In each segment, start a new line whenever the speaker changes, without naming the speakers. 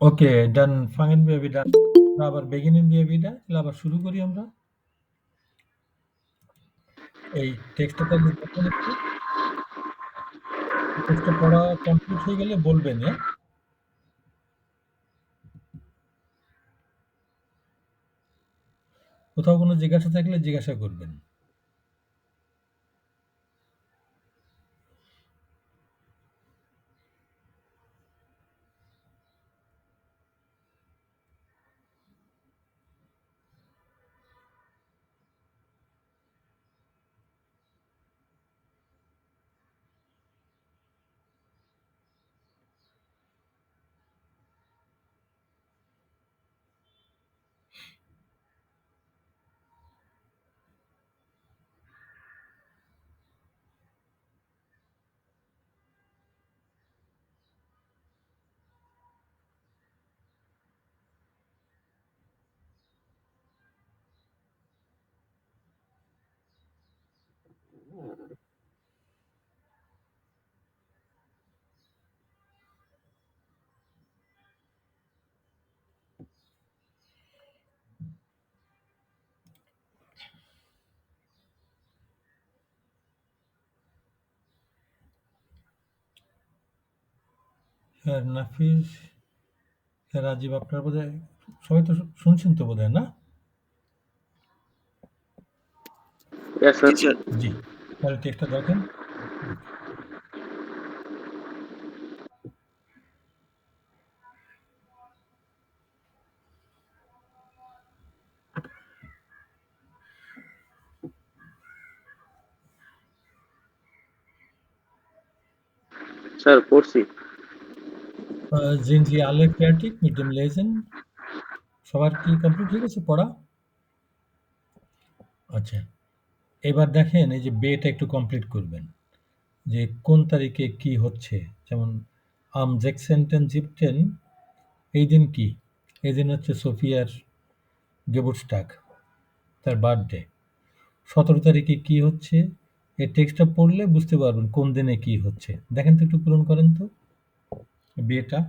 ওকে, ডান। Fangen wir wieder. আবার beginnen wir wieder. তাহলে আবার শুরু করি আমরা। এই টেক্সটটা তাহলে দেখেন একটু। টেক্সটটা পড়া কমপ্লিট হয়ে গেলে বলবেন, হ্যাঁ? কোথাও কোনো জিজ্ঞাসা থাকলে জিজ্ঞাসা করবেন। হ্যাঁ, নাফিস, হ্যাঁ, রাজীব, আপনারা বোধহয় সবাই তো শুনছেন তো বোধহয়, না?
Yes, sir.
জি। তাহলে টেক্সটটা দেখেন।
Sir, পড়ছি।
Sind Sie alle fertig mit dem Lesen? সবার কি কমপ্লিট হয়ে গেছে পড়া? আচ্ছা। এবার দেখেন এই যে বেটা একটু কমপ্লিট করবেন। যে কোন তারিখে কি হচ্ছে। যেমন am 16.07 এই দিন কি? এই দিন হচ্ছে সোফিয়ার গেবুটসটাগ, তার বার্থডে। 17 তারিখে কি হচ্ছে? এই টেক্সটটা পড়লে বুঝতে পারবেন কোন দিনে কি হচ্ছে। দেখেন তো, একটু পূরণ করেন তো বিয়েটা।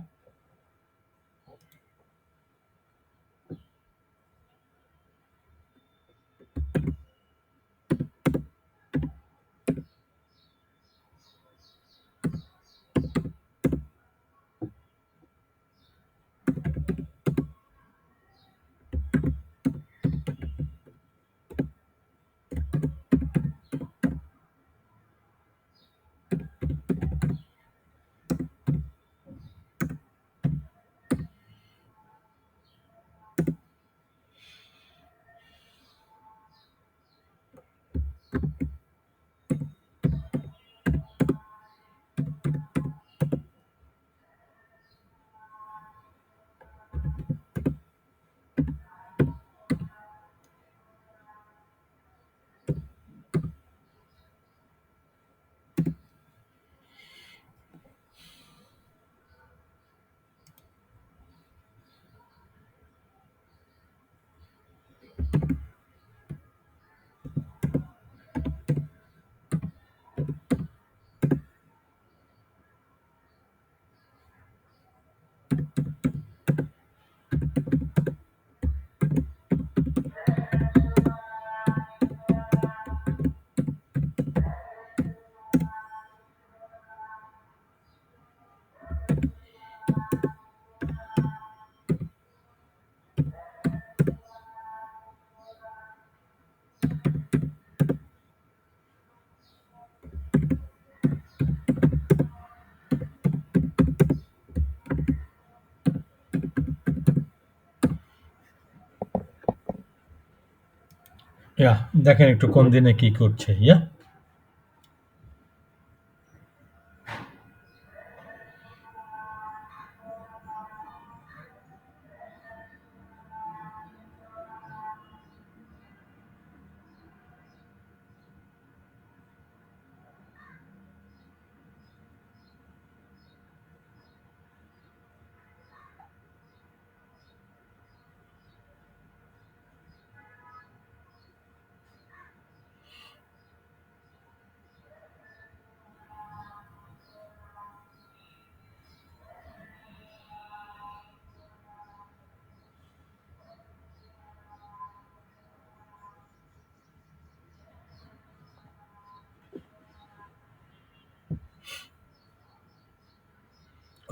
ইয়া, দেখেন একটু কোন দিনে কি করছে। ইয়া,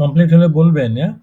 কমপ্লিট হলে বলবেন, হ্যাঁ?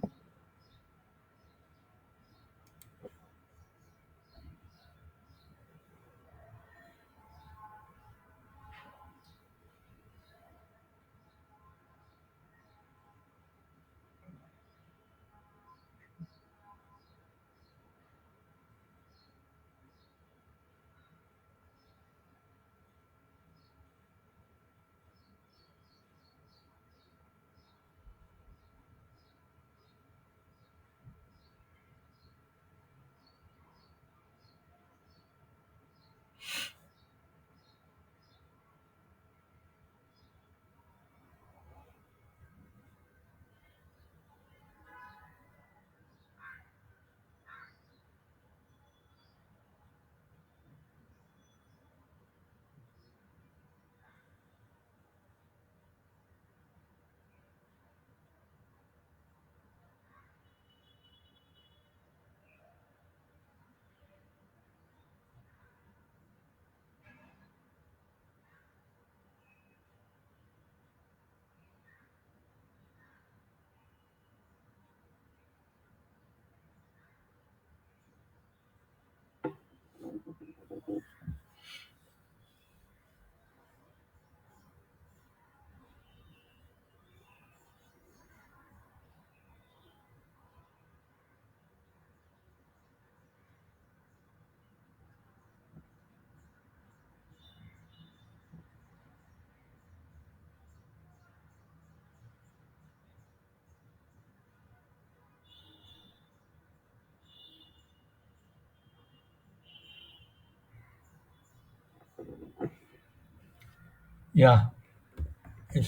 ইয়া,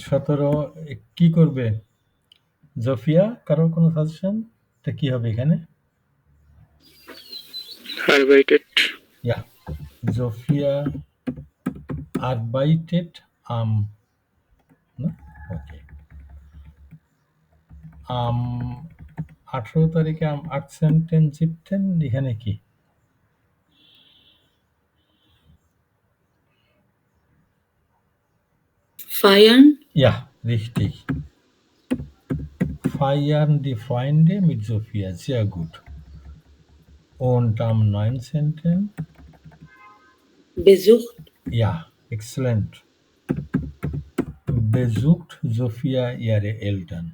17 কি করবে? জোফিয়া, কারো কোনো সাজেশন? এটা কি হবে এখানে?
Arbeitet.
Yeah, Zofia arbeitet am, না? ওকে। 18 তারিখে 18.17 এখানে কি?
Feiern?
Ja, richtig. Feiern die Freunde mit Sophia. Sehr gut. Und am 19.
Besucht?
Ja, excellent. Besucht Sophia ihre Eltern.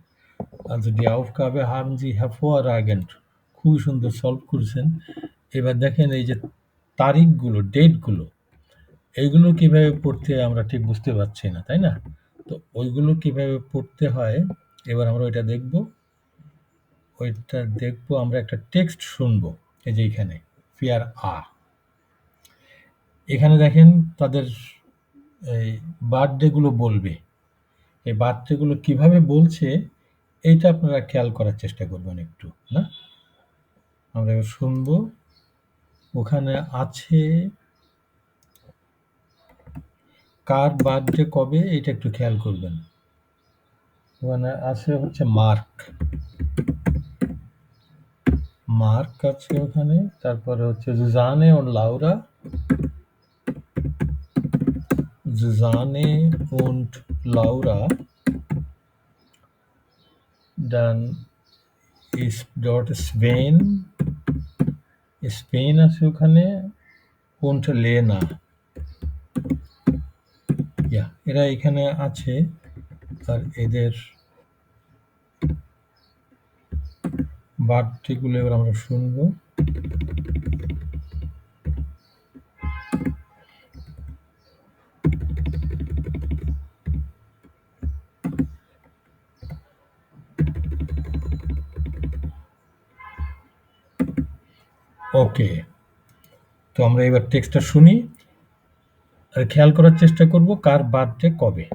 Also die Aufgabe haben Sie hervorragend, খুবই সুন্দর সলভ করেছেন। এবার দেখেন এই যে তারিখগুলো, ডেটগুলো, এইগুলো কিভাবে পড়তে আমরা ঠিক বুঝতে পারছি না, তাই না? তো ওইগুলো কিভাবে পড়তে হয় এবার আমরা ওইটা দেখব। ওইটা দেখব, আমরা একটা টেক্সট শুনবো। এই যে এখানে ফিয়ার এখানে দেখেন তাদের এই বার্থডেগুলো বলবে। এই বার্থডেগুলো কিভাবে বলছে এইটা আপনারা খেয়াল করার চেষ্টা করবেন একটু, না? আমরা এবার শুনবো। ওখানে আছে কার বার্থডে কবে, এটা একটু খেয়াল করবেন। ওখানে আছে হচ্ছে মার্ক আছে ওখানে, তারপরে হচ্ছে জুজানে ও লাউরা, Susanne und Laura, dann ist dort Sven আছে ওখানে, und Lena। Ja, এরা এখানে আছে। আর এদের বার্থডেগুলো এবার আমরা শুনবো। ওকে, তো আমরা এবার টেক্সটটা শুনি আর খেয়াল করার চেষ্টা করব কার বার্থডে কবে।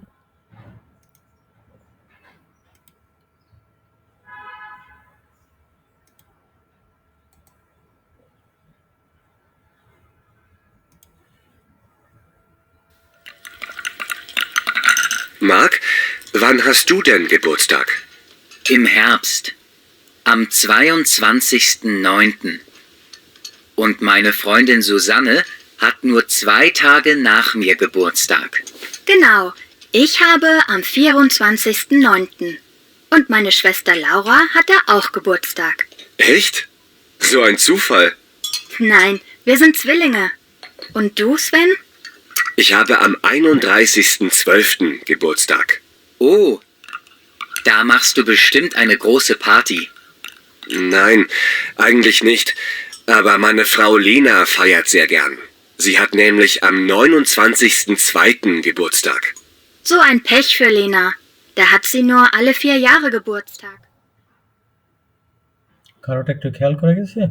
Marc, wann hast du denn Geburtstag?
Im Herbst. Am 22.09. Und meine Freundin Susanne hat nur 2 Tage nach mir Geburtstag.
Genau, ich habe am 24.09.
Und meine Schwester Laura hatte auch Geburtstag.
Echt? So ein Zufall.
Nein, wir sind Zwillinge. Und du, Sven?
Ich habe am 31.12. Geburtstag.
Oh, da machst du bestimmt eine große Party.
Nein, eigentlich nicht. Aber meine Frau Lena feiert sehr gern. Sie hat nämlich am 29.02. Geburtstag.
So ein Pech für Lena. Da hat sie nur alle 4 Jahre Geburtstag.
কারোটা একটু খেয়াল করা গেছে?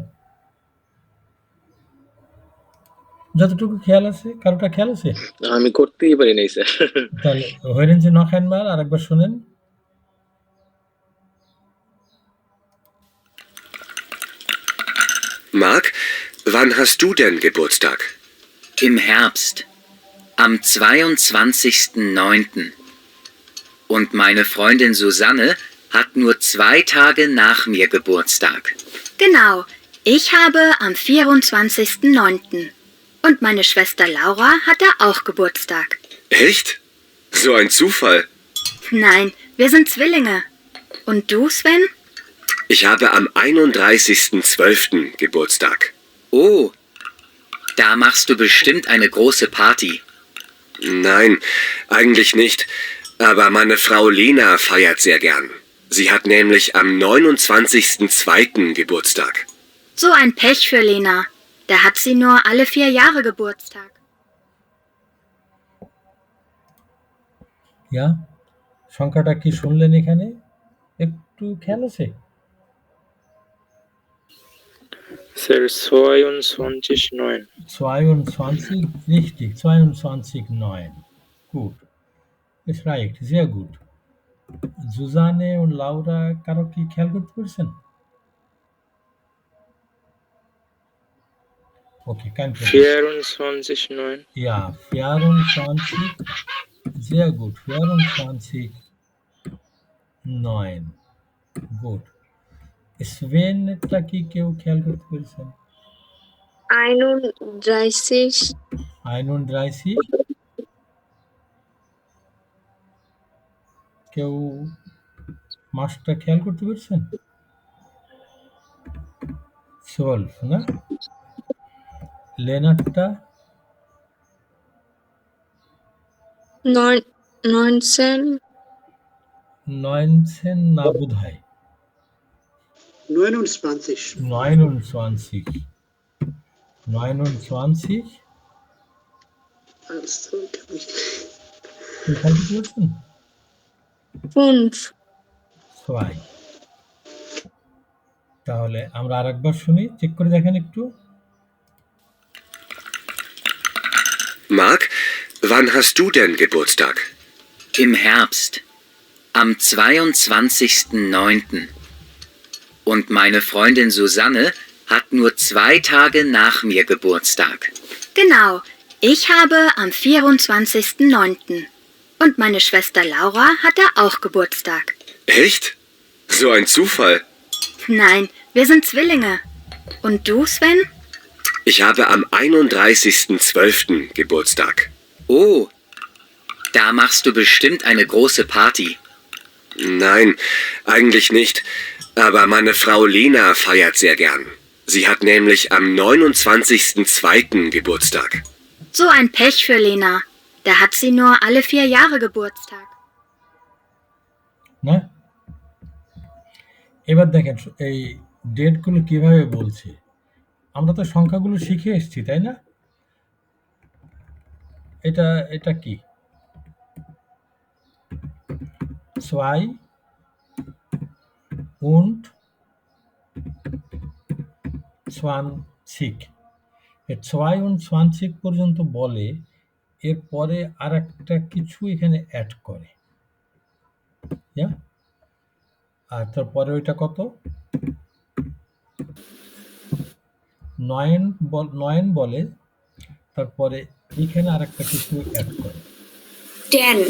যতটুকু খেয়াল আছে, কারোটা খেয়াল আছে?
আমি করতেই পারি নাই স্যার।
তাহলে হইরেন যে noch einmal আরেকবার শুনেন।
Marc, wann hast du denn Geburtstag?
Im Herbst. Am 22.09. Und meine Freundin Susanne hat nur 2 Tage nach mir Geburtstag.
Genau, ich habe am 24.09. Und meine Schwester Laura hatte auch Geburtstag.
Echt? So ein Zufall.
Nein, wir sind Zwillinge. Und du, Sven?
Ich habe am 31.12. Geburtstag.
Oh, da machst du bestimmt eine große Party.
Nein, eigentlich nicht. Aber meine Frau Lena feiert sehr gern. Sie hat nämlich am 29.02. Geburtstag.
So ein Pech für Lena. Da hat sie nur alle 4 Jahre Geburtstag.
Ja, সংখ্যাটা কি শুনলেন এখানে? একটু খেয়াল আছে?
Sir 22,9.
22, richtig, 22,9. Gut. Ist right, sehr gut. Susanne und Laura, কারো কি খেয়াল করতে পেরেছেন? Okay, kein Problem.
24,9.
Ja, 24, sehr gut, 24,9. Gut. Svenটা কি কেউ খেয়াল করতে পেরেছেন?
31,
31, কেউ মাসটা খেয়াল করতে পেরেছেন? 12 না? লেনারটা
19,
19 না বোধহয়
29.
29, 29,
Alles zurück.
কেউ খেয়াল করতে পেরেছেন?
5,
2. তাহলে আমরা আরেকবার শুনি, চেক করে দেখেন একটু।
Marc, wann hast du denn Geburtstag?
Im Herbst. Am 22.09. Und meine Freundin Susanne hat nur 2 Tage nach mir Geburtstag.
Genau, ich habe am 24.09. Und meine Schwester Laura hatte auch Geburtstag.
Echt? So ein Zufall.
Nein, wir sind Zwillinge. Und du, Sven?
Ich habe am 31.12. Geburtstag.
Oh, da machst du bestimmt eine große Party.
Nein, eigentlich nicht. Aber meine Frau Lena feiert sehr gern. Sie hat nämlich am 29.02. Geburtstag.
So ein Pech für Lena. Da hat sie nur alle 4 Jahre Geburtstag.
না? এবার দেখেন এই ডেটগুলো কিভাবে বলছে। আমরা তো সংখ্যাগুলো শিখে এসেছি, তাই না? এটা কি? 2 und 20 এই 22 পর্যন্ত বলে, এরপরে আর একটা কিছু এখানে অ্যাড করে। আর তারপরে ওইটা কত? 9 বলে, তারপরে এখানে আর একটা কিছু অ্যাড করে।
10,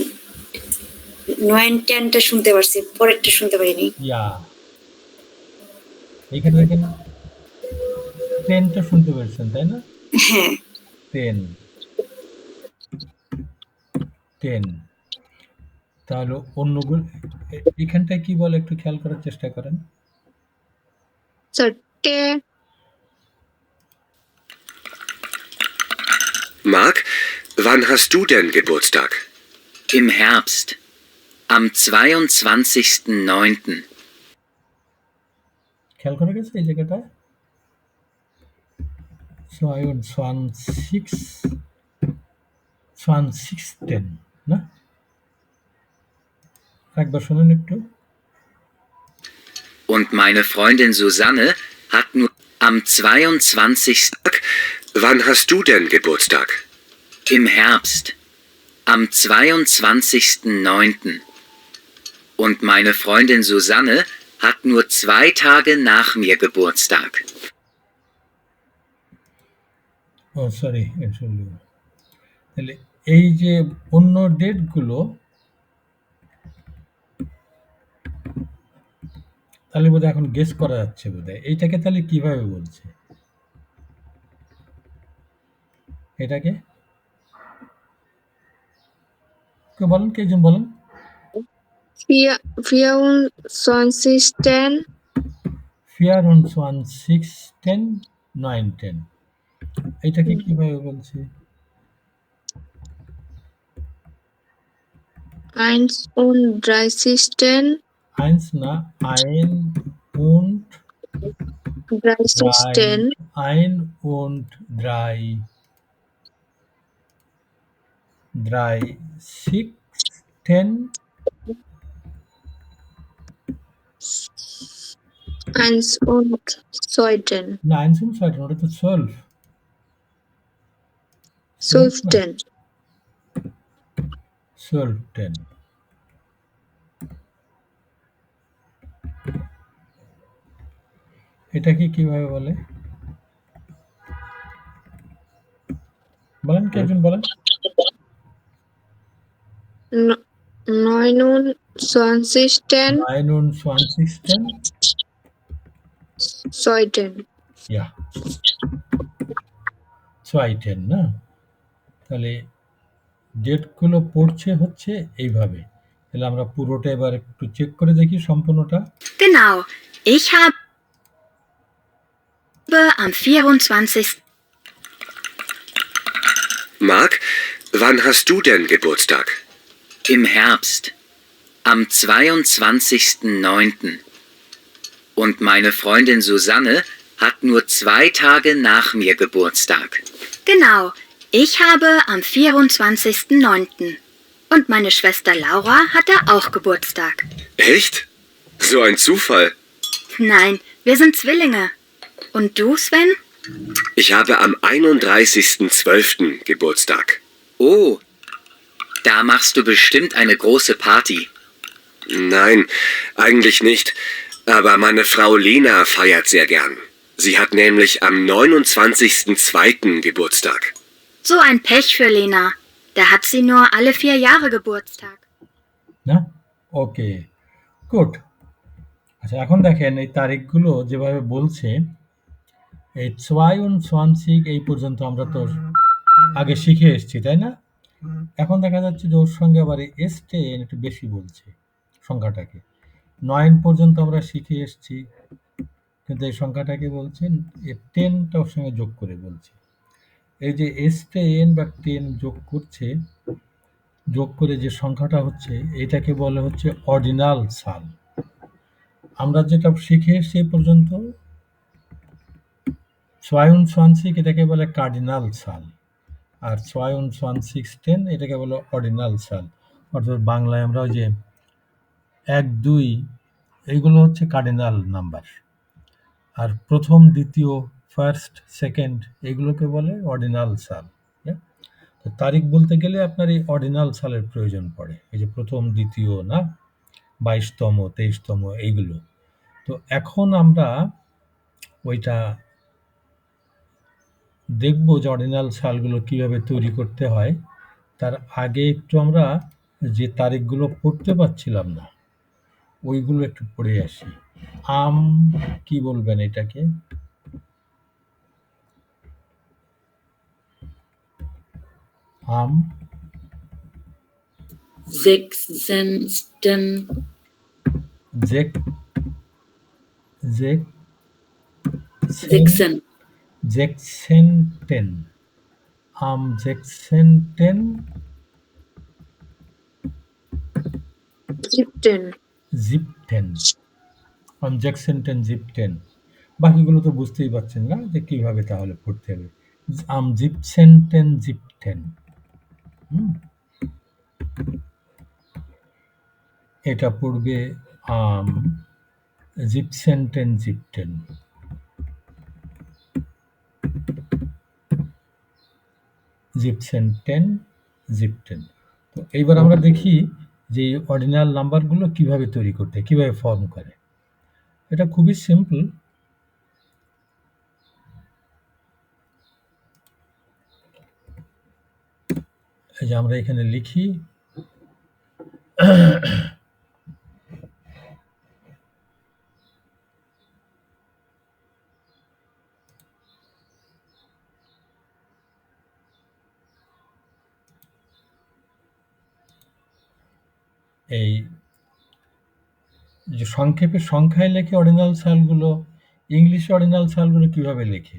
9, 10টা শুনতে পারছি, পরেরটা শুনতে পারিনি।
এখানে দেখেন 10টা শুনতে পেরেছেন, তাই না?
হ্যাঁ।
10 তাহলে অন্যগুলো এখানটায় কি বলে একটু খেয়াল করার চেষ্টা করেন।
স্যার টে
Marc, wann hast du denn Geburtstag?
Im Herbst. Am 22.09.
খেয়াল করা গেছে এই জায়গাটায় 2010 না? একবার শুনুন একটু।
Und meine Freundin Susanne hat nur am 22.
Wann hast du denn Geburtstag?
Im Herbst. Am 22.09. Und meine Freundin Susanne hat nur 2 Tage nach mir Geburtstag.
O sorry, তাহলে এই যে অন্য ডেটগুলো তাহলে বোধহয় এখন গেস করা যাচ্ছে বোধহয়। এইটাকে তাহলে কিভাবে বলছে? এটাকে কেউ বলেন, কে একজন বলেন।
24
24, 10, 9, 10 এইটাকে কিভাবে বলছে?
31
Eins না, ein und
30
ein und drei, 16,
1 und 2
না 1 und 2, ওটা তো 12।
12
12, 10 এটাকে কিভাবে বলে বলেন, কে একজন বলেন।
29 10
29, 10,
2
ja 2, 10 না? তাহলে ডেটগুলো পড়ছে হচ্ছে এইভাবে। তাহলে আমরা পুরোটা এবার একটু চেক করে দেখি সম্পূর্ণটা।
Genau. Ich habe am 24.
Marc, wann hast du denn Geburtstag?
Im Herbst. Am 22.09. Und meine Freundin Susanne hat nur 2 Tage nach mir Geburtstag.
Genau. Ich habe am 24.09. Und meine Schwester Laura hatte auch Geburtstag.
Echt? So ein Zufall.
Nein, wir sind Zwillinge. Und du, Sven?
Ich habe am 31.12. Geburtstag.
Oh, da machst du bestimmt eine große Party.
Nein, eigentlich nicht. Aber meine Frau Lena feiert sehr gern. Sie hat nämlich am 29.02. Geburtstag.
So ein Pech für Lena. Da hat sie nur alle 4 Jahre Geburtstag.
না? ওকে, good. আচ্ছা, এখন দেখেন এই তারিখগুলো যেভাবে বলছে, এই 22 এই পর্যন্ত আমরা তো আগে শিখে এসেছি, তাই না? এখন দেখা যাচ্ছে যে ওর সঙ্গে আবার এই S10 একটু বেশি বলছে সংখ্যাটাকে। 9 পর্যন্ত আমরা শিখে এসেছি, কিন্তু এই সংখ্যাটাকে বলছেন 10টা ওর সঙ্গে যোগ করে বলছে। এই যে S10 বা 10 যোগ করছে, যোগ করে যে সংখ্যাটা হচ্ছে এটাকে বলে হচ্ছে অর্ডিনাল সাল। আমরা যেটা শিখে এসেছি এই পর্যন্ত 22 এটাকে বলে কার্ডিনাল সাল, আর 22, 10 এটাকে বলে অর্ডিনাল সাল। অর্থাৎ বাংলায় আমরা ওই যে 1, 2 এইগুলো হচ্ছে কার্ডিনাল নাম্বার, আর প্রথম, দ্বিতীয়, ফার্স্ট, সেকেন্ড এগুলোকে বলে অর্ডিনাল সাল। তো তারিখ বলতে গেলে আপনার এই অর্ডিনাল সালের প্রয়োজন পড়ে। এই যে প্রথম, দ্বিতীয় না, 22তম, 23তম এইগুলো। তো এখন আমরা ওইটা দেখব যে অর্ডিনাল সালগুলো কিভাবে তৈরি করতে হয়। তার আগে একটু আমরা যে তারিখগুলো পড়তে পারছিলাম না ওইগুলো একটু পড়ে আসি। আম কি বলবেন এটাকে? আম
Sechsten,
জেক জেক
Sechsen,
জেকসেন্টেন জেকসেন্টেন
17.
জিপটেন জেকসেন্টেন জিপটেন। বাকিগুলো তো বুঝতেই পারছেন না যে কিভাবে তাহলে পড়তে হবে। জিপসেন্টেন জিপটেন। এটা পড়বে জিপসেন্টেন জিপটেন। জিপসেন্টেন জিপটেন। তো এইবার আমরা দেখি যে অর্ডিনাল নাম্বারগুলো কিভাবে তৈরি করতে হয়, কিভাবে ফর্ম করে। এটা খুবই সিম্পল। এই যে আমরা এখানে লিখি এই যে সংক্ষেপে সংখ্যায় লেখে অর্ডিনাল সালগুলো, ইংলিশে অর্ডিনাল সালগুলো কিভাবে লেখে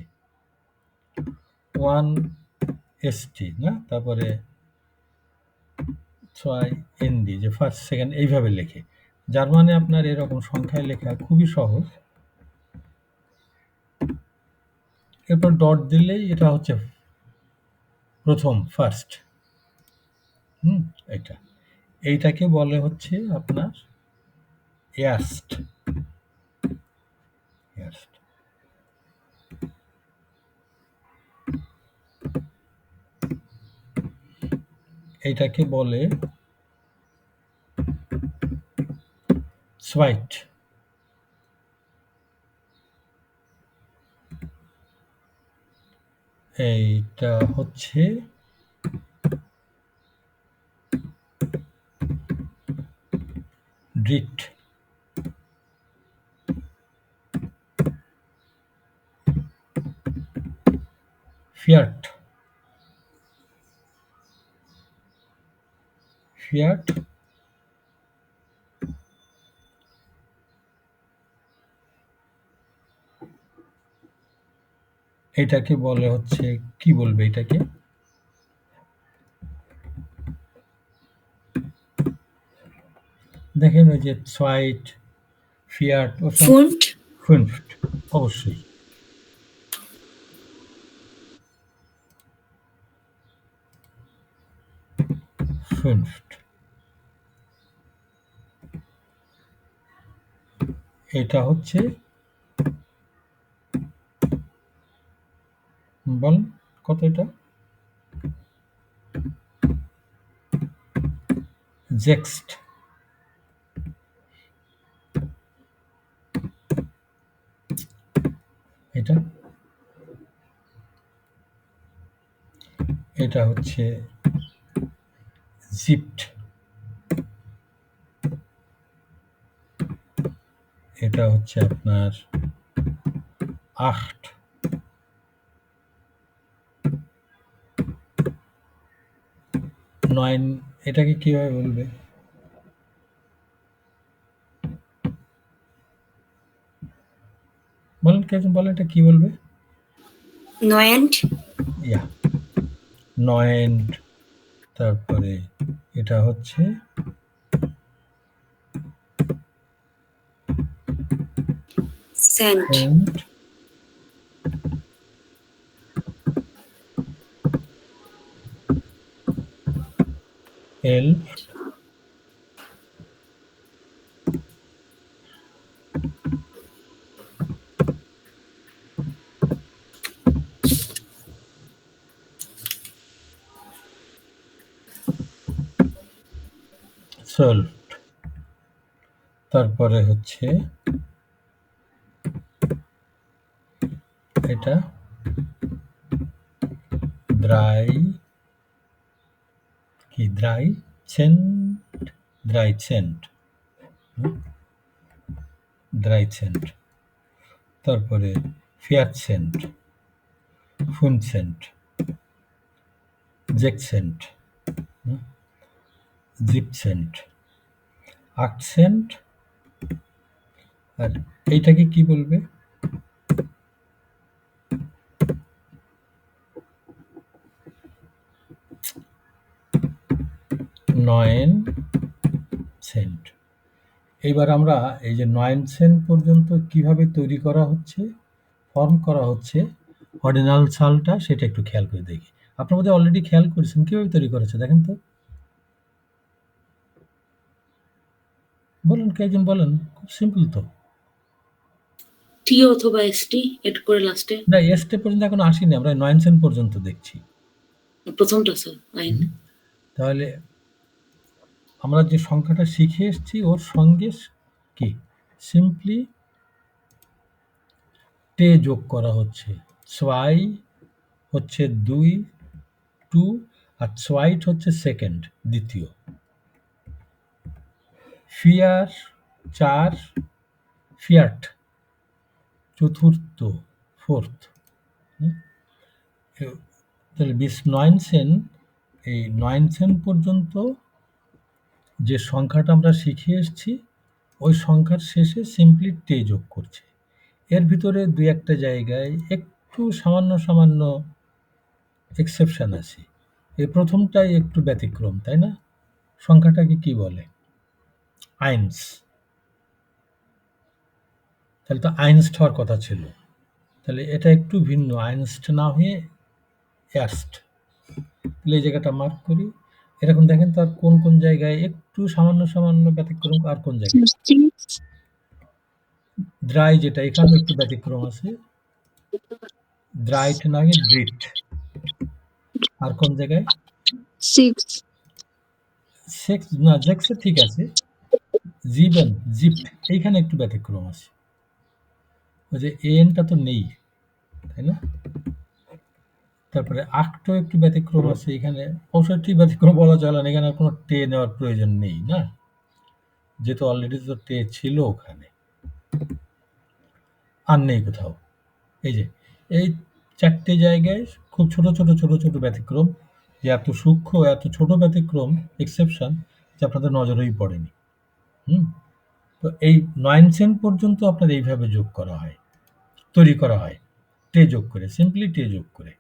1 ST না, তারপরে 6 ND, যে ফার্স্ট সেকেন্ড এইভাবে লেখে। জার্মানে আপনার এরকম সংখ্যায় লেখা খুবই সহজ। এরপর ডট দিলেই এটা হচ্ছে প্রথম, ফার্স্ট। এটা এইটাকে বলে হচ্ছে আপনার এয়ারস্ট। এইটাকে বলে সোয়াইট। এইটা হচ্ছে ড্রিট। ফিয়াট। ফিয়াট এটাকে বলে হচ্ছে, কি বলবে এটাকে, দেখেন ওই যে সোয়াইট, ফিয়াট,
Pfund,
ফুনফট, অবশ্যই। ফুনফট এটা হচ্ছে, বল কত এটা, জেক্সট। এটা এটা হচ্ছে জিপ্ট। এটা হচ্ছে আপনার 8। 9 এটাকে কিভাবে বলবে, বলেন কে বলেন এটা কি বলবে?
Neunt,
ইয়া 9। তারপরে এটা হচ্ছে
Cent,
সেন্ট। এলফ। সল্ট। তারপরে হচ্ছে এটা দ্রাই, কি দ্রাই সেন্ট, দ্রাই সেন্ট, দ্রাই সেন্ট। তারপরে ফিয়াট সেন্ট, ফুনসেন্ট, জেকসেন্ট। 17. Accent আর এইটাকে কি বলবে? $9. এইবার আমরা এই যে 9 পর্যন্ত কিভাবে তৈরি করা হচ্ছে, ফর্ম করা হচ্ছে অর্ডিনাল সালটা, সেটা একটু খেয়াল করে দেখি। আপনার বোধহয় অলরেডি খেয়াল করেছেন কিভাবে তৈরি করেছে, দেখেন তো। বলেন, কে একজন বলেন। খুব সিম্পল তো।
টি অথবা এসটি এড করে লাস্টে।
না, এসটে পর্যন্ত এখন আসিনি, আমরা 9 পর্যন্ত দেখছি।
প্রথমটা স্যার লাইন।
তাহলে আমরা যে সংখ্যাটা শিখে এসেছি ওর সঙ্গে কি সিম্পলি টে যোগ করা হচ্ছে। সোয়াই হচ্ছে 2, 2 আর সোয়াইট হচ্ছে সেকেন্ড, দ্বিতীয়। ফিয়ার 4, ফিয়াট চতুর্থ, ফোর্থ। তাহলে 9 এই 9 পর্যন্ত যে সংখ্যাটা আমরা শিখে এসেছি ওই সংখ্যার শেষে সিম্পলি টে যোগ করছে। এর ভিতরে দুই একটা জায়গায় একটু সামান্য এক্সেপশন আছে। এই প্রথমটাই একটু ব্যতিক্রম, তাই না? সংখ্যাটাকে কি বলে? আইনস। তাহলে তো আইনস্ট হওয়ার কথা ছিল, তাহলে এটা একটু ভিন্ন, আইনস্ট না হয়ে এয়ারস্ট। তাহলে এই জায়গাটা মার্ক করি। এরকম দেখেন তো আর কোন কোন জায়গায় একটু সামান্য ব্যতিক্রম, আর কোন জায়গায় ড্রাই, যেটা এখানেও একটু ব্যতিক্রম আছে, ড্রাইট না হয়ে ড্রিট। আর কোন জায়গায়?
6.
সেক্স না, জেক্সে ঠিক আছে। জিবেন, জিপ্ট, এইখানে একটু ব্যতিক্রম আছে। ওই যে এনটা তো নেই, তাই না? তারপরে আক্টো একটু ব্যতিক্রম আছে এখানে, অবশ্যই ঠিক ব্যতিক্রম বলা চলে না, এখানে আর কোনো টে নেওয়ার প্রয়োজন নেই, না, যেহেতু অলরেডি তো টে ছিল ওখানে, আর নেই কোথাও। এই যে এই চারটে জায়গায় খুব ছোট ব্যতিক্রম, যে এত সূক্ষ্ম এত ছোট ব্যতিক্রম এক্সেপশন যে আপনাদের নজরেই পড়েনি। তো এই 9 পর্যন্ত আপনার এইভাবে যোগ করা হয়, তৈরি করা হয় টে যোগ করে, সিম্পলি টে যোগ করে।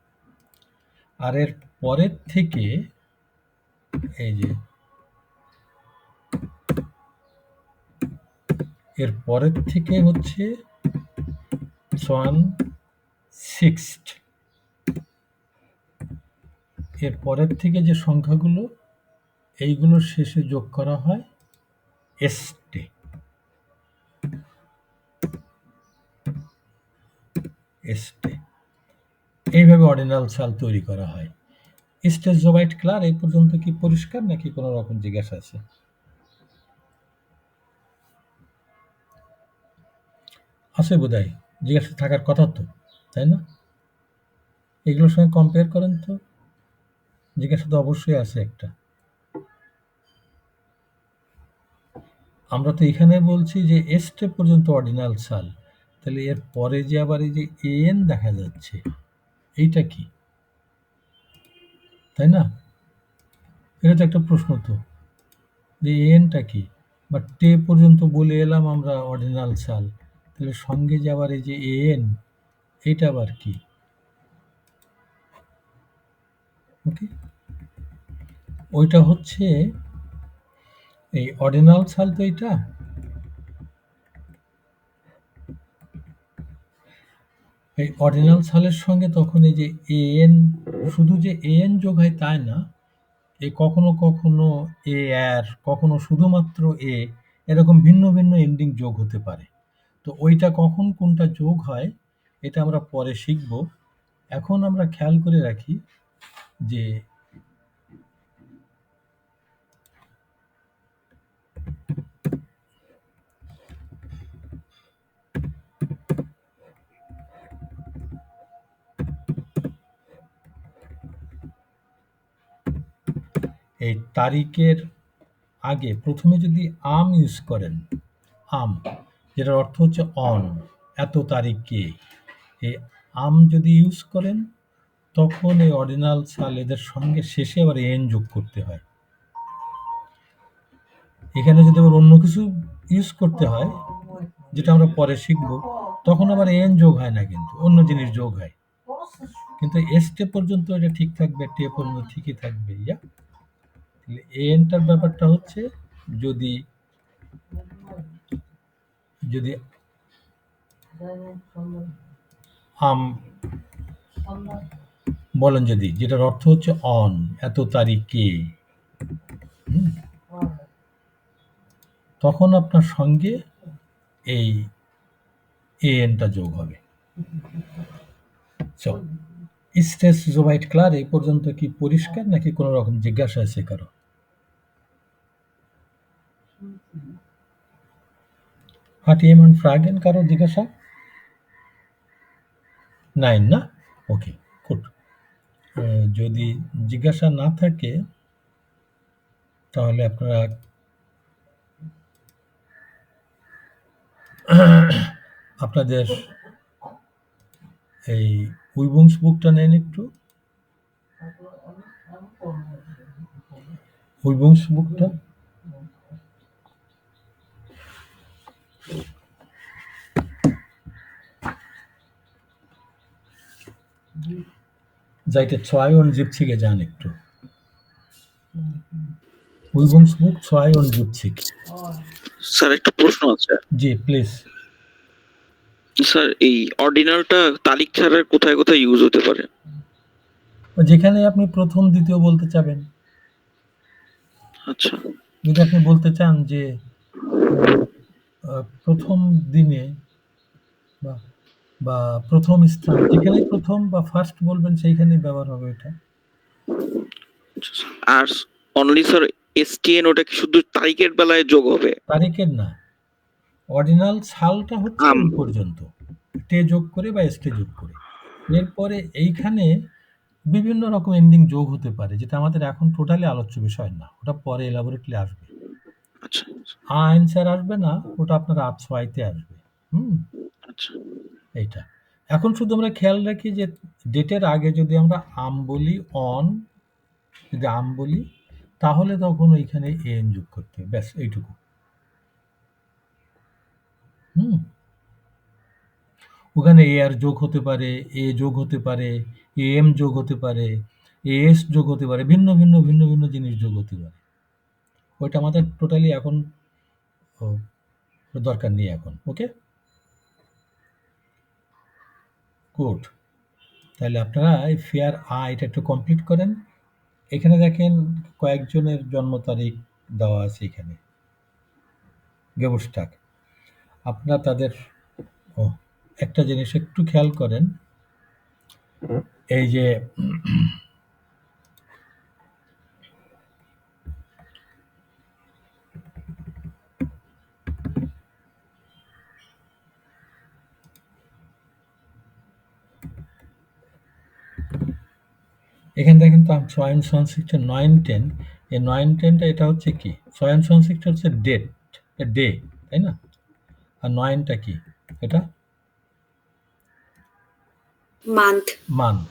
আর এর পরের থেকে এই যে এর পরের থেকে হচ্ছে 1/6। এর পরের থেকে যে সংখ্যাগুলো এইগুলোর শেষে যোগ করা হয় এস্টে। এইভাবে অর্ডিনাল সাল তৈরি করা হয়। স্টেজ জোবাইট ক্লার, এই পর্যন্ত কি পরিষ্কার নাকি কোনো রকম জিজ্ঞাসা আছে? আছে বোধহয়, জিজ্ঞাসা থাকার কথা তো, তাই না? এগুলোর সঙ্গে কম্পেয়ার করেন তো, জিজ্ঞাসা তো অবশ্যই আছে একটা। আমরা তো এখানে বলছি যে এস্টে পর্যন্ত অর্ডিনাল সাল, তাহলে এর পরে যে আবার এই যে এন দেখা যাচ্ছে, এইটা কি, তাই না? এটা তো একটা প্রশ্ন তো, যে এনটা কি, বা টে পর্যন্ত বলে এলাম আমরা অর্ডিনাল সাল, তাহলে সঙ্গে যে আবার এই যে এন, এটা আবার কি? ওকে, ওইটা হচ্ছে এই অর্ডিনাল সাল, তো এইটা এই অর্ডিনাল সালের সঙ্গে তখন এই যে এন, শুধু যে এন যোগ হয় তাই না, এই কখনো কখনো এ আর কখনো শুধুমাত্র এ, এরকম ভিন্ন এন্ডিং যোগ হতে পারে। তো ওইটা কখন কোনটা যোগ হয় এটা আমরা পরে শিখব। এখন আমরা খেয়াল করে রাখি যে এই তারিখের আগে প্রথমে যদি আম ইউজ করেন, আম যেটার অর্থ হচ্ছে অন, এত তারিখে, এই আম যদি ইউজ করেন তখন এই অর্ডিনাল সাল এদের সঙ্গে শেষে আবার এন যোগ করতে হয়। এখানে যদি আবার অন্য কিছু ইউজ করতে হয়, যেটা আমরা পরে শিখব, তখন আবার এন যোগ হয় না, কিন্তু অন্য জিনিস যোগ হয়। কিন্তু এসটে পর্যন্ত এটা ঠিক থাকবে, টে পর্যন্ত ঠিকই থাকবে। ইয়া এনটার ব্যাপারটা হচ্ছে যদি যদি আম বলেন, যদি যেটার অর্থ হচ্ছে অন, এত তারিখে, তখন আপনার সঙ্গে এই এনটা যোগ হবে। So, ist es soweit klar? এই পর্যন্ত কি পরিষ্কার, নাকি কোনো রকম জিজ্ঞাসা আছে কারো? Hat jemand Fragen? কারো জিজ্ঞাসা? Nein, না? ওকে, গুড। যদি জিজ্ঞাসা না থাকে, তাহলে আপনারা আপনাদের এই উইবুংস বুকটা নেন একটু, উইবুংস বুকটা। Seite 72 যান একটু। Übungsbuch 72।
স্যার একটা প্রশ্ন আছে।
জি, প্লিজ।
স্যার এই অর্ডিনালটা তারিখ ছাড়া কোথায় কোথায় ইউজ হতে পারে?
যেখানে আপনি প্রথম দ্বিতীয় বলতে চাবেন।
আচ্ছা,
যদি আপনি বলতে চান যে প্রথম দিনে বা বা প্রথম স্থান, যেখানেই প্রথম বা ফার্স্ট বলবেন সেইখানেই ব্যবহার হবে এটা।
আর অনলি স্যার এসটিএন ওটা কি শুধু তারিখের বেলায় যোগ হবে?
তারিখের না, অর্ডিনাল সালটা হচ্ছে
আম
এই পর্যন্ত, টে যোগ করে বা এসটে যোগ করে। এরপরে এইখানে বিভিন্ন রকম এন্ডিং যোগ হতে পারে, যেটা আমাদের এখন টোটালি আলোচ্য বিষয় না, ওটা পরে এলাবোরেটলি আসবে।
আচ্ছা
আনসার আসবে না, ওটা আপনার আতসওয়াইতে আসবে।
আচ্ছা
এইটা এখন শুধু আমরা খেয়াল রাখি যে ডেটের আগে যদি আমরা আম বলি, অন, যদি আম বলি, তাহলে তখন ওইখানে এন যোগ করতে হবে, ব্যাস এইটুকু। ওখানে এ আর যোগ হতে পারে, এ যোগ হতে পারে, এম যোগ হতে পারে, এস যোগ হতে পারে, ভিন্ন ভিন্ন ভিন্ন ভিন্ন জিনিস যোগ হতে পারে। ওইটা আমাদের টোটালি এখন দরকার নেই এখন। ওকে, গুড। তাহলে আপনারা এই ফেয়ার এটা একটু কমপ্লিট করেন। এখানে দেখেন কয়েকজনের জন্ম তারিখ দেওয়া আছে এখানে, গেবুস্টাক। আপনারা তাদের একটা জিনিস একটু খেয়াল করেন, এই যে এখানে দেখেন তো 22 9 10, এই 9-10টা এটা হচ্ছে কি, 22 হচ্ছে ডেট, ডে, তাই না? আর 9টা কি, এটা
মান্থ।
মান্থ।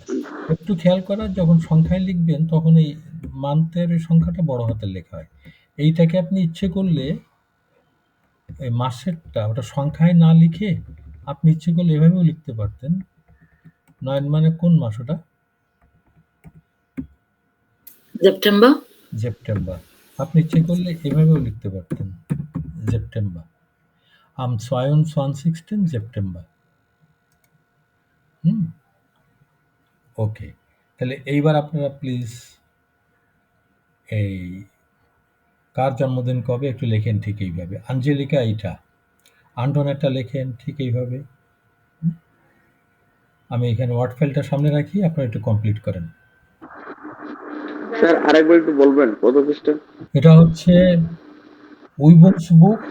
একটু খেয়াল করা, যখন সংখ্যায় লিখবেন তখন এই মান্থের ওই সংখ্যাটা বড় হাতের লেখা হয়। এইটাকে আপনি ইচ্ছে করলে এই মাসেরটা ওটা সংখ্যায় না লিখে আপনি ইচ্ছে করলে এভাবেও লিখতে পারতেন। 9 মানে কোন মাস ওটা?
সেপ্টেম্বর।
সেপ্টেম্বর। আপনি ইচ্ছে করলে এভাবেও লিখতে পারতেন, সেপ্টেম্বর। Am 22. September। ওকে, তাহলে এইবার আপনারা প্লিজ এই কার জন্মদিন কবে একটু লেখেন ঠিক এইভাবে। আঞ্জেলিকা এইটা, আন্টনেটটা লেখেন ঠিক এইভাবে। আমি এখানে ওয়ার্ড ফাইলটা সামনে রাখি, আপনারা একটু কমপ্লিট করেন।
স্যার আরেকবার একটু বলবেন কত পৃষ্ঠা?
এটা হচ্ছে Übungsbuch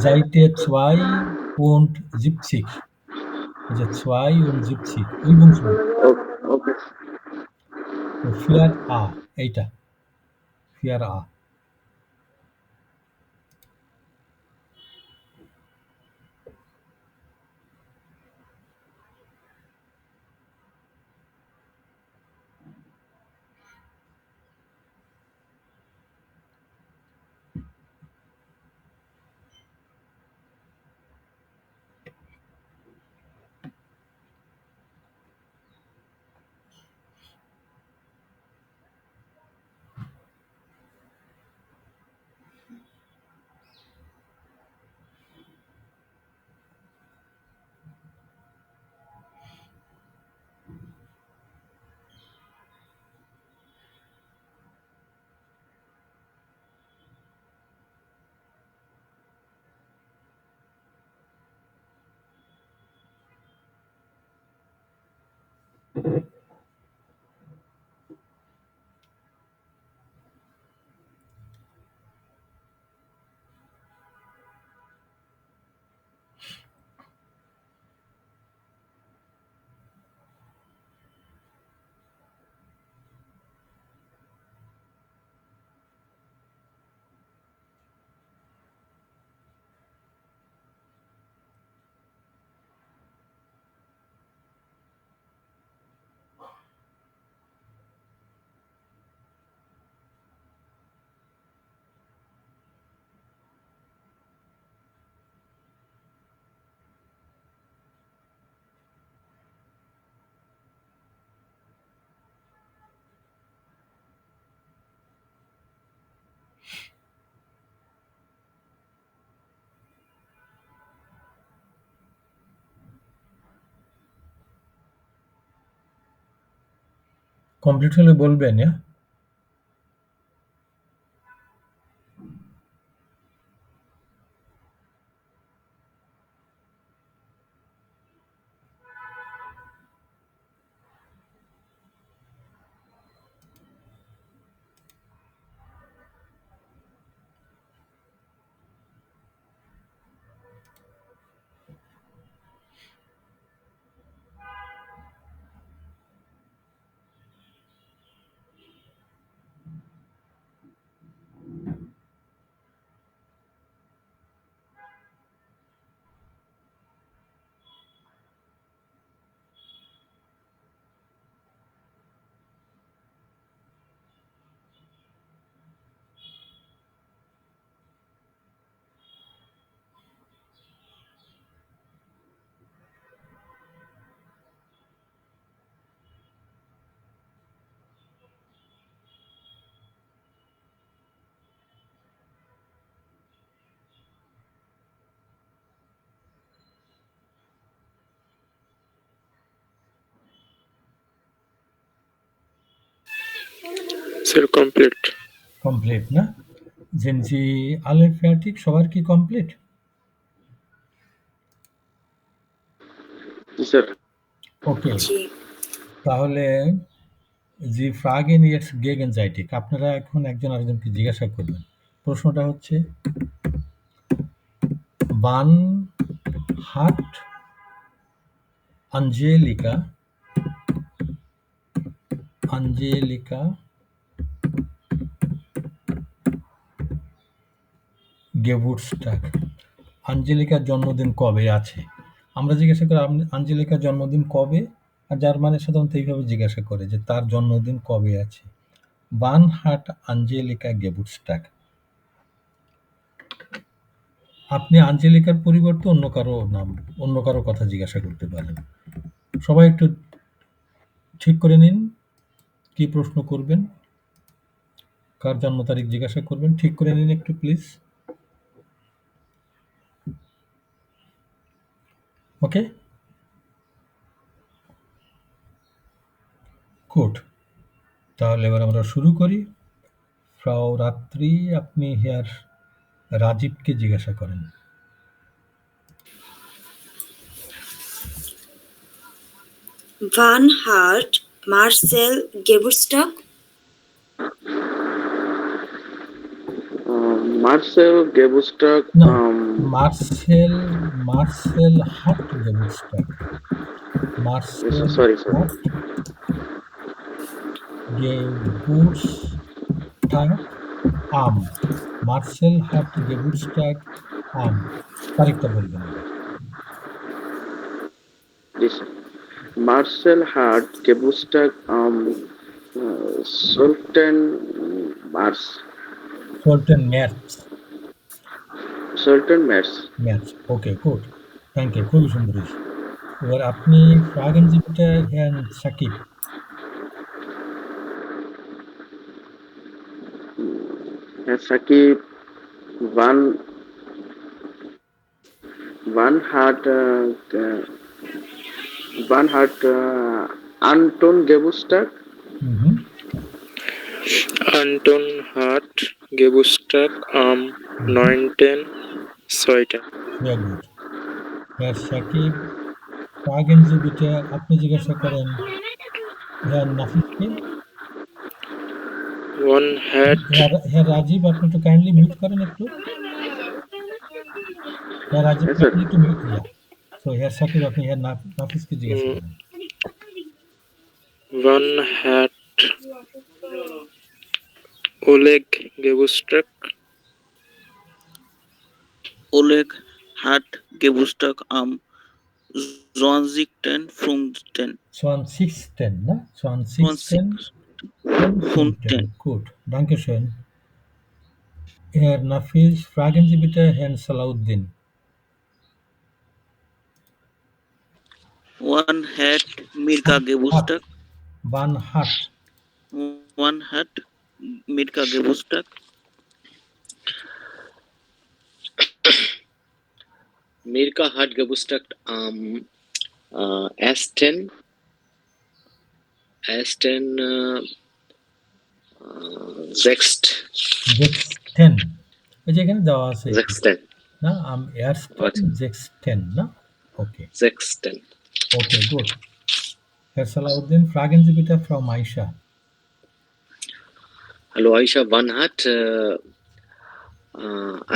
Seite 72, যে 72 Übungsbuch।
ওকে
ফিয়ার এইটা ফিয়ার কমপ্লিট হলে বলবেন, হ্যাঁ?
Sir complete.
কমপ্লিট না? Sind Sie alle fertig? সবার কি কমপ্লিট?
জি স্যার।
ওকে।
জি।
তাহলে Sie fragen jetzt gegenseitig. আপনারা এখন একজন আরেকজনকে জিজ্ঞাসা করবেন। প্রশ্নটা হচ্ছে, wann hat Angelika Geburtstag? আঞ্জেলিকার জন্মদিন কবে আছে? আমরা জিজ্ঞাসা করি আঞ্জেলিকার জন্মদিন কবে, আর জার্মানে সাধারণত এইভাবে জিজ্ঞাসা করে যে তার জন্মদিন কবে আছে। Wann hat Angelika Geburtstag? আপনি আঞ্জেলিকার পরিবর্তে অন্য কারো কথা জিজ্ঞাসা করতে পারেন। সবাই একটু ঠিক করে নিন কি প্রশ্ন করবেন, কার জন্ম তারিখ জিজ্ঞাসা করবেন, ঠিক করে নিন একটু প্লিজ। Okay, good. তাহলে এবার আমরা শুরু করি। ফ্রাউ রাত্রি, আপনি হেয়ার রাজীবকে জিজ্ঞাসা করেন।
Wann hat Marcel Geburtstag?
Marcel Geburtstag.
No, Marcel hat Geburtstag. Marcel
Sorry, sir.
hat Geburtstag am. Marcel hat Geburtstag am. তারিখটা বলবেন।
Yes, sir. Marcel hat Geburtstag am 12. März.
12. März. Okay, good, thank you, খুবই সুন্দর। এবার আপনি ফ্রাগেন জিবিটা হ্যান Shakib.
Herr Sakib, wann hat Anton Geburtstag?
Anton hat Geburtstag am 9.2.
Sehr gut. Herr Shakib, ফ্রাগেন জিবিটা আপনি জিজ্ঞাসা করেন Herr Nafiskin,
One hat.
Herr Rajiv, আপনি একটু কাইন্ডলি মিউট করেন একটু। Herr Rajiv,
Yes, sir.
kindly to mute, yeah. So Herr Shakib, আপনি Herr নাফিসকে জিজ্ঞেস
Mm,
করেন।
One hat. Oleg Geburtstag. Oleg hat Geburtstag am 20.15.
2016, ne? 2016. Gut, danke schön. Herr Nafis, fragen Sie bitte Herrn Salahuddin.
One hat Mirka Geburtstag.
One hat.
One hat Mirka Geburtstag.
Mirka hat Geburtstag am 1. 6.
16. ওই যে এখানে দেওয়া আছে
16.
না am 1.16, না? Okay.
16.
Okay, gut. Herr Salahuddin, fragen Sie bitte Frau Maisha.
Hallo Aisha, wann hat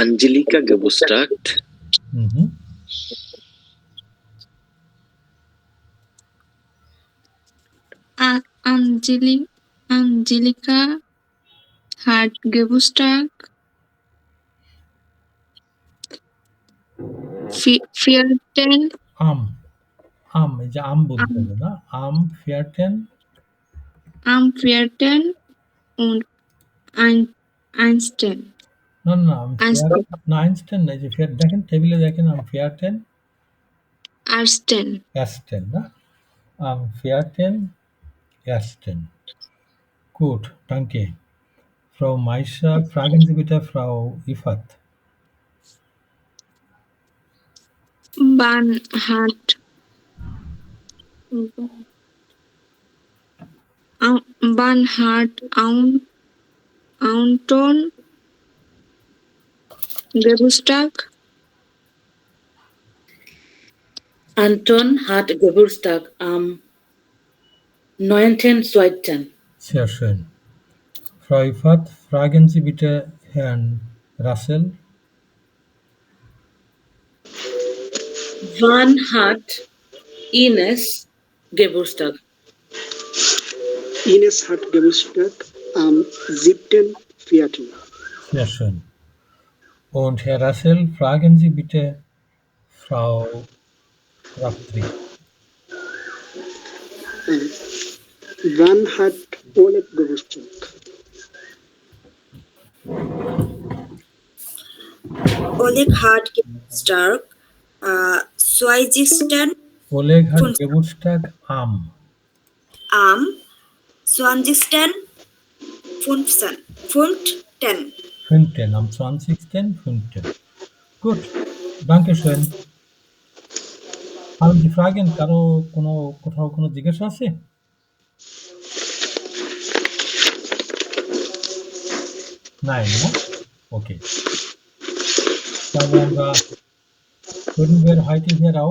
Angelika Geburtstag?
Mhm.
Angelika hat Geburtstag 14.
Am এই যে আম বলতে হবে না? Am 14.
Am 14 und Einstein.
না না am 14 না Einstein না, এই যে দেখেন টেবিলে দেখেন am 14. Ersten, ne? Am 14. Ersten. Gut, danke. Frau Maisha, fragen Sie bitte Frau Ifat.
Wann hat Anton Geburtstag?
Anton hat Geburtstag am 19.2.
Sehr schön. Frau Ifat, fragen Sie bitte Herrn Russell.
Wann hat Ines Geburtstag?
Ines hat Geburtstag am 7.4.
Sehr schön. Und Herr Russell, fragen Sie bitte Frau Raptri.
Wann hat Oleg Geburtstag?
Oleg hat Geburtstag 20.
Oleg hat Geburtstag am
20. 15.
5. Am 20.5. Gut, danke schön. haben Sie Fragen? কোথাও কোনো জিজ্ঞাসা আছে? Nein, ne? Okay. Dann werden wir heute hier auf.